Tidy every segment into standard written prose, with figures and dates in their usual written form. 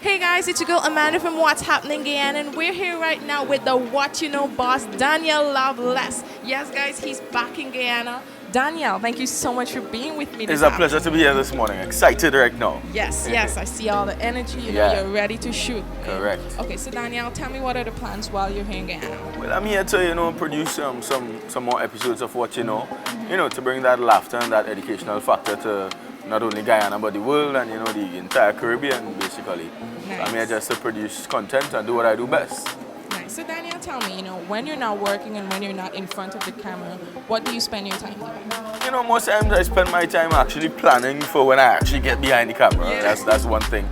Hey guys, it's your girl Amanda from What's Happening Guyana, and we're here right now with the What You Know boss, Daniel Loveless. Yes guys, he's back in Guyana. Daniel, thank you so much for being with me this It's a pleasure to be here this morning. Excited right now. Yes, I see all the energy. You know, you're ready to shoot. Correct. Okay, so Daniel, tell me what are the plans while you're here in Guyana? Well, I'm here to, produce some more episodes of What You Know, to bring that laughter and that educational factor to not only Guyana but the world and, the entire Caribbean, basically. Nice. So I'm here just to produce content and do what I do best. Nice. So Daniel, tell me, when you're not working and when you're not in front of the camera, what do you spend your time doing? Most times I spend my time actually planning for when I actually get behind the camera. Yeah. That's one thing.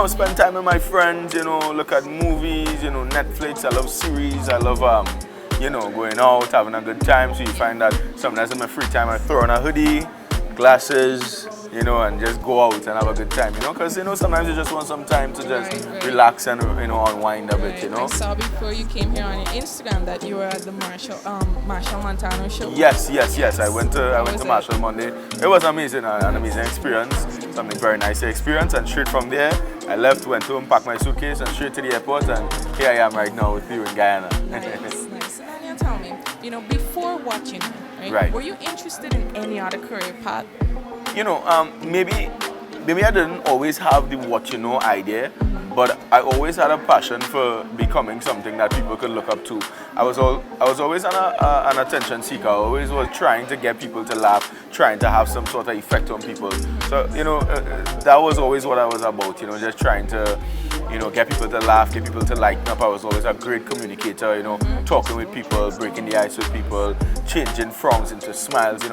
Spend time with my friends, look at movies, Netflix. I love series. I love, going out, having a good time. So you find that sometimes in my free time I throw on a hoodie, glasses, and just go out and have a good time, because, sometimes you just want some time to just relax and, unwind a bit, I saw before you came here on your Instagram that you were at the Marshall Montano show. Yes. I went to Marshall Monday. It was amazing, an amazing experience, something very nice to experience, and straight from there, I left, went home, packed my suitcase, and straight to the airport, and here I am right now with you in Guyana. Nice. So Daniel, tell me, before What You Know, right? Were you interested in any other career path? Maybe I didn't always have the What You Know idea, but I always had a passion for becoming something that people could look up to. I was always an attention seeker. I always was trying to get people to laugh, trying to have some sort of effect on people. So, that was always what I was about, just trying to, get people to laugh, get people to lighten up. I was always a great communicator, talking with people, breaking the ice with people, changing frowns into smiles,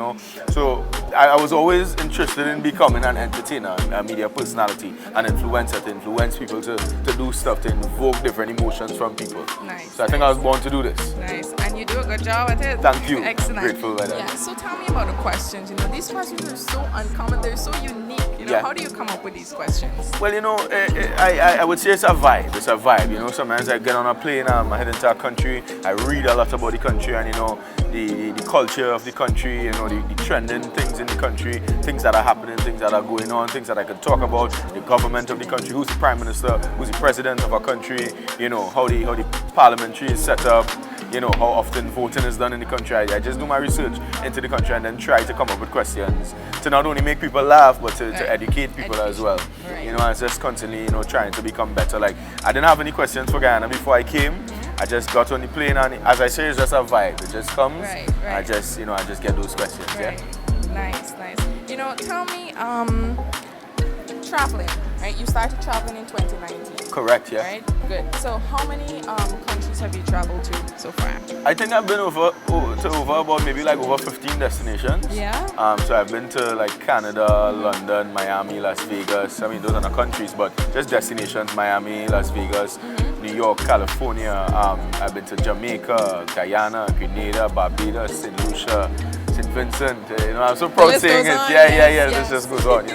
So I was always interested in becoming an entertainer, a media personality, an influencer, to influence people to do stuff, to invoke different emotions from people. Nice. So I think I was born to do this. Nice. And you do a good job at it. Thank you. Excellent. I'm grateful by that. Yeah. So tell me about the questions. These questions are so uncommon. They're so unique. How do you come up with these questions? Well, I would say it's a vibe. It's a vibe. Sometimes I get on a plane, I'm heading to a country, I read a lot about the country and, the culture of the country, the trending things in the country, things that are happening, things that are going on, things that I can talk about, the government of the country, who's the prime minister, who's the president of our country, how the parliamentary is set up, how often voting is done in the country. I just do my research into the country and then try to come up with questions to not only make people laugh, but to educate people as well. Right. I was just constantly, trying to become better. Like, I didn't have any questions for Guyana before I came. I just got on the plane and, as I say, it's just a vibe. It just comes. Right. I just get those questions. Right. Yeah. Nice. Tell me, traveling, right? You started traveling in 2019. Correct, yeah. Right? Good. So how many countries have you traveled to so far? I think I've been over about maybe over 15 destinations. Yeah? So I've been to Canada, London, Miami, Las Vegas. I mean, those are not countries, but just destinations. Miami, Las Vegas, New York, California. I've been to Jamaica, Guyana, Grenada, Barbados, St. Lucia, St. Vincent. I'm so proud saying it. Yeah. This just goes on,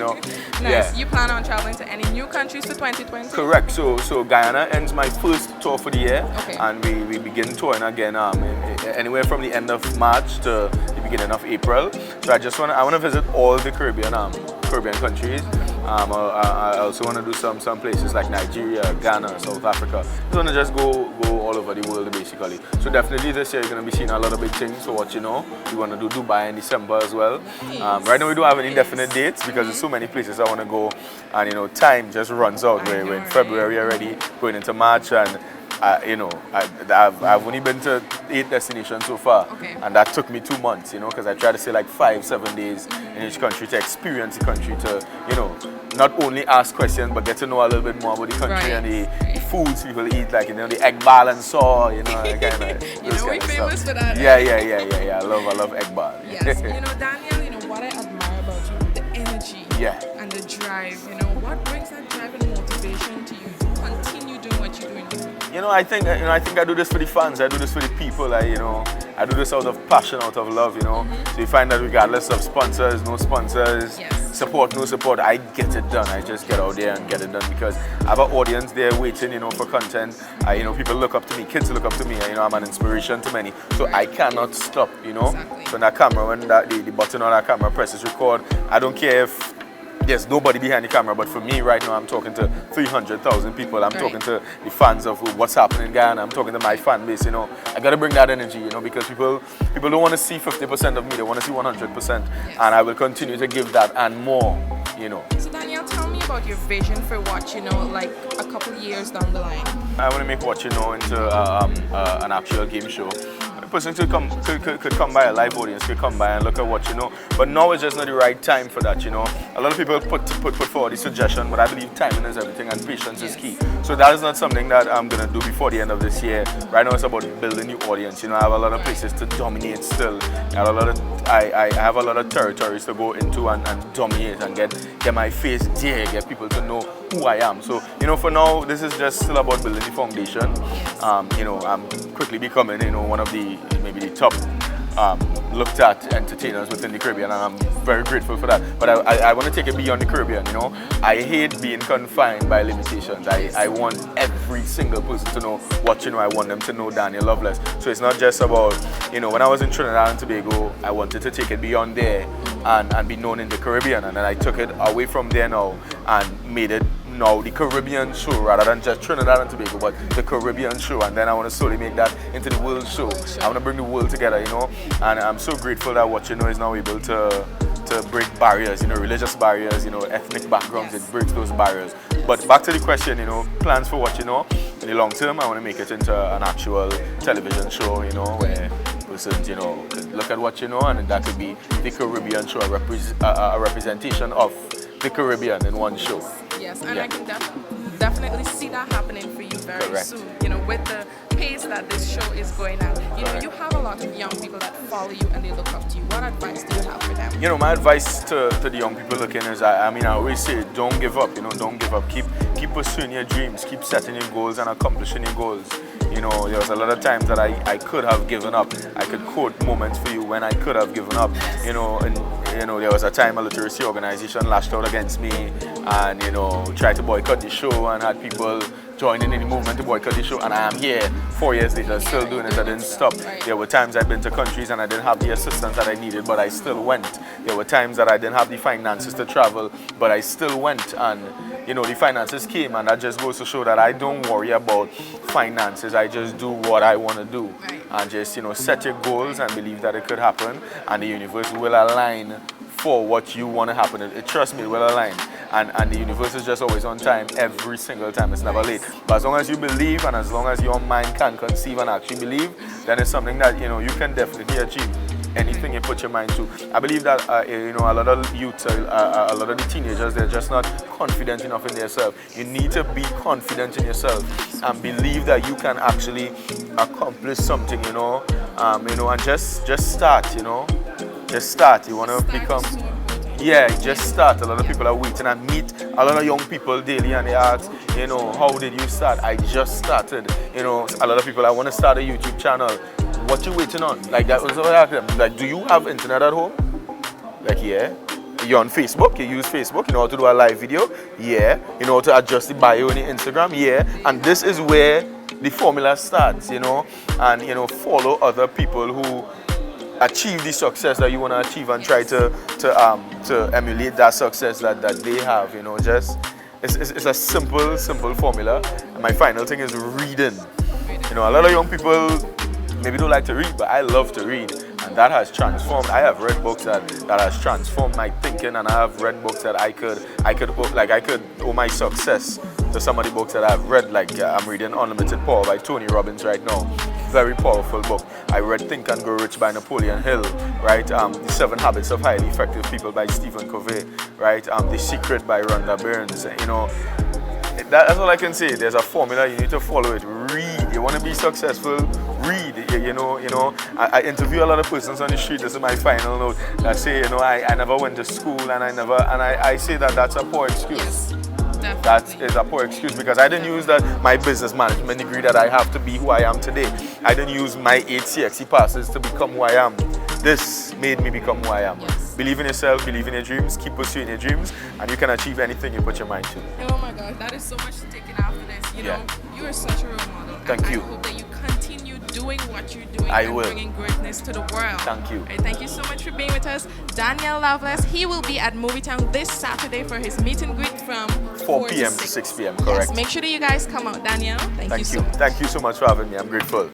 Nice. Yeah. You plan on traveling to any new countries for 2020? Correct. So Guyana ends my first tour for the year, Okay. and we begin touring again anywhere from the end of March to the beginning of April. So I want to visit all the Caribbean countries. I also want to do some places like Nigeria, Ghana, South Africa. I want to just go all over the world basically. So definitely this year you're going to be seeing a lot of big things. So What You Know, we want to do Dubai in December as well. Nice. Right now we don't have any definite dates because there's so many places I want to go, and time just runs out. We're in February already, going into March, and I've only been to 8 destinations so far, and that took me 2 months, because I try to stay 5-7 days in each country to experience the country, to not only ask questions but get to know a little bit more about the country and the foods people eat, the egg ball and saw, we're famous for that. Yeah. I love egg ball. Yes. Daniel, what I admire about you, the energy and the drive. What brings that drive and motivation to you to continue doing what you're doing? I think I do this for the fans. I do this for the people. I do this out of passion, out of love. So you find that regardless of sponsors, no sponsors, support, no support, I get it done. I just get out there and get it done because I have an audience there waiting, for content. People look up to me, kids look up to me. I'm an inspiration to many. So I cannot stop. Exactly. So that camera, when the button on that camera presses record, I don't care if there's nobody behind the camera, but for me right now, I'm talking to 300,000 people. I'm talking to the fans of what's happening in Guyana. I'm talking to my fan base, you know. I gotta bring that energy, you know, because people don't want to see 50% of me, they want to see 100%. And I will continue to give that and more, you know. So Daniel, tell me about your vision for What You Know, like a couple years down the line. I want to make What You Know into an actual game show. A person could come by, a live audience could come by and look at What You Know. But now is just not the right time for that, you know. A lot of people put forward the suggestion, but I believe timing is everything and patience is key. So that is not something that I'm going to do before the end of this year. Right now it's about building the audience. You know, I have a lot of places to dominate still. I have a lot of territories to go into and dominate and get my face there, get people to know who I am. So, you know, for now, this is just still about building the foundation. You know, I'm quickly becoming, you know, one of maybe the top looked at entertainers within the Caribbean, and I'm very grateful for that. But I want to take it beyond the Caribbean, you know. I hate being confined by limitations. I want every single person to know What You Know. I want them to know Daniel Loveless. So it's not just about, you know, when I was in Trinidad and Tobago, I wanted to take it beyond there and be known in the Caribbean. And then I took it away from there now and made it now the Caribbean show rather than just Trinidad and Tobago, but the Caribbean show. And then I want to slowly make that into the world show. I want to bring the world together, you know. And I'm so grateful that What You Know is now able to break barriers, you know, religious barriers, you know, ethnic backgrounds. It breaks those barriers. But back to the question, you know, plans for What You Know. In the long term, I want to make it into an actual television show, you know, where persons, you know, could look at What You Know, and that could be the Caribbean show, a representation of the Caribbean in one show. Yes, and I can definitely see that happening for you very soon. You know, with the pace that this show is going at. You know, you have a lot of young people that follow you and they look up to you. What advice do you have for them? You know, my advice to the young people looking is, I mean, I always say, don't give up. You know, don't give up. Keep pursuing your dreams. Keep setting your goals and accomplishing your goals. You know, there was a lot of times that I could have given up. I could quote moments for you when I could have given up. You know, and you know, there was a time a literacy organization lashed out against me and, you know, tried to boycott the show and had people joining in the movement to boycott the show, and I am here 4 years later still doing it. I didn't stop. There were times I've been to countries and I didn't have the assistance that I needed, but I still went. There were times that I didn't have the finances to travel, but I still went, and you know, the finances came, and that just goes to show that I don't worry about finances. I just do what I want to do, and just, you know, set your goals and believe that it could happen, and the universe will align for what you want to happen. Trust me, it will align. And the universe is just always on time every single time. It's never late. But as long as you believe and as long as your mind can conceive and actually believe, then it's something that, you know, you can definitely achieve. Anything you put your mind to. I believe that, you know, a lot of youth, a lot of the teenagers, they're just not confident enough in themselves. You need to be confident in yourself and believe that you can actually accomplish something, you know, and just start, you know. Just start. You want to become... Yeah, just start. A lot of people are waiting. I meet a lot of young people daily and they ask, you know, how did you start? I just started. You know, a lot of people, I want to start a YouTube channel. What you waiting on? Like, that was what I asked them. Like, do you have internet at home? Like, yeah. You're on Facebook, you use Facebook, you know how to do a live video? Yeah. You know how to adjust the bio on your Instagram? Yeah. And this is where the formula starts, you know, and, you know, follow other people who achieve the success that you want to achieve and try to emulate that success that they have, you know. Just it's a simple formula. And my final thing is reading. You know, a lot of young people maybe don't like to read, but I love to read, and that has transformed. I have read books that has transformed my thinking, and I have read books that I could owe my success to some of the books that I've read. Like I'm reading Unlimited Power by Tony Robbins right now. Very powerful book. I read Think and Grow Rich by Napoleon Hill, right? The 7 Habits of Highly Effective People by Stephen Covey, right? The Secret by Rhonda Burns. You know, that's all I can say. There's a formula, you need to follow it. Read. You want to be successful, read. You know. I interview a lot of persons on the street. This is my final note. That say, you know, I never went to school, and I say that that's a poor excuse. Yes. That is a poor excuse, because I didn't use my business management degree that I have to be who I am today. I didn't use my 8 CXC passes to become who I am. this made me become who I am. Yes. Believe in yourself, believe in your dreams, keep pursuing your dreams, and you can achieve anything you put your mind to. Oh my gosh, that is so much to take in after this. You know, you are such a role model. Thank you. I hope that you continue doing what you're doing I and will. bringing greatness to the world. Thank you. Right, thank you so much for being with us. Daniel Loveless, he will be at Movietown this Saturday for his meet and greet from 4 p.m. to 6 p.m., correct? Yes, make sure that you guys come out. Daniel, thank you so much. Thank you so much for having me. I'm grateful.